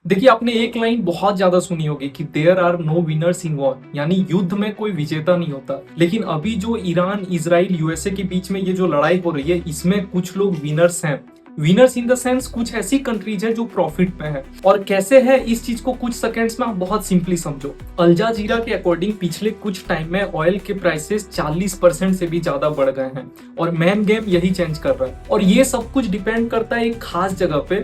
देखिए, आपने एक लाइन बहुत ज्यादा सुनी होगी कि there are no winners in war, यानी युद्ध में कोई विजेता नहीं होता। लेकिन अभी जो ईरान, इजराइल, यूएसए के बीच में ये जो लड़ाई हो रही है, इसमें कुछ लोग विनर्स हैं। विनर्स इन द सेंस कुछ ऐसी कंट्रीज है जो प्रॉफिट में है। और कैसे है, इस चीज को कुछ सेकंड्स में आप बहुत सिंपली समझो। अल जजीरा के अकॉर्डिंग पिछले कुछ टाइम में ऑयल के प्राइसेस 40% से भी ज्यादा बढ़ गए हैं और मेन गेम यही चेंज कर रहा है। और ये सब कुछ डिपेंड करता है एक खास जगह पे,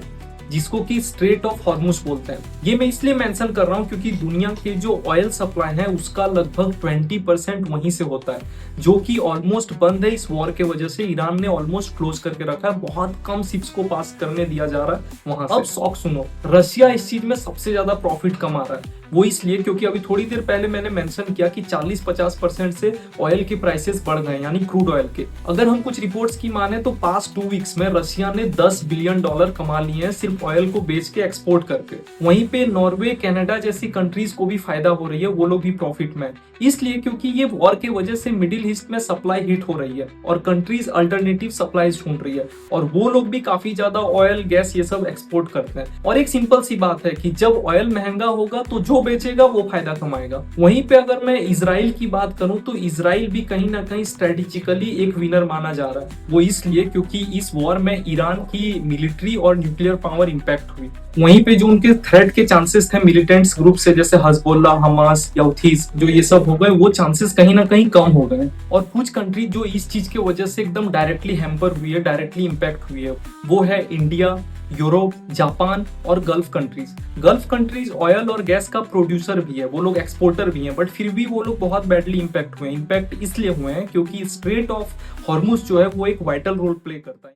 जिसको कि स्ट्रेट ऑफ हॉर्मुज बोलते हैं। ये मैं इसलिए मेंशन कर रहा हूँ क्योंकि दुनिया के जो ऑयल सप्लाई है उसका लगभग 20% वहीं से होता है, जो कि ऑलमोस्ट बंद है। इस वॉर के वजह से ईरान ने ऑलमोस्ट क्लोज करके रखा है, बहुत कम शिप्स को पास करने दिया जा रहा है वहां से। अब शौक सुनो, रशिया इस चीज में सबसे ज्यादा प्रॉफिट कमा रहा है। वो इसलिए क्योंकि अभी थोड़ी देर पहले मैंने मेंशन किया कि 40-50% से ऑयल के प्राइसेस बढ़ गए, यानी क्रूड ऑयल के। अगर हम कुछ रिपोर्ट्स की माने तो पास्ट 2 वीक्स में रशिया ने $10 बिलियन कमा लिए हैं सिर्फ ऑयल को बेच के, एक्सपोर्ट करके। वहीं पे नॉर्वे, कनाडा जैसी कंट्रीज को भी फायदा हो रही है, वो लोग भी प्रॉफिट में। इसलिए क्योंकि ये वॉर के वजह से मिडिल ईस्ट में सप्लाई हिट हो रही है और कंट्रीज अल्टरनेटिव सप्लाईज ढूंढ रही है, और वो लोग भी काफी ज्यादा ऑयल, गैस ये सब एक्सपोर्ट करते हैं। और एक सिंपल सी बात है कि जब ऑयल महंगा होगा तो जो बेचेगा वो फायदा कमाएगा। वहीं पे अगर मैं इजराइल की बात करूं तो इजराइल भी कहीं ना कहीं स्ट्रेटेजिकली एक विनर माना जा रहा है। वो इसलिए क्योंकि इस वॉर में ईरान की मिलिट्री और न्यूक्लियर पावर इंपैक्ट हुई। वहीं पे जो उनके थ्रेट के चांसेस थे मिलिटेंट्स ग्रुप से, जैसे हजबोल्ला, हमास या हूथीज, जो ये सब हो गए, वो चांसेस कहीं ना कहीं कम हो गए। और कुछ कंट्री जो इस चीज की वजह से एकदम डायरेक्टली हैम्पर हुई है, डायरेक्टली इंपैक्ट हुई है, वो है इंडिया, यूरोप, जापान और gulf countries. Gulf countries oil और गैस का प्रोड्यूसर भी है, वो लोग एक्सपोर्टर भी हैं, बट फिर भी वो लोग बहुत बैडली इंपैक्ट हुए हैं। इंपैक्ट इसलिए हुए हैं क्योंकि स्ट्रेट ऑफ हॉर्मुज जो है वो एक वाइटल रोल प्ले करता है।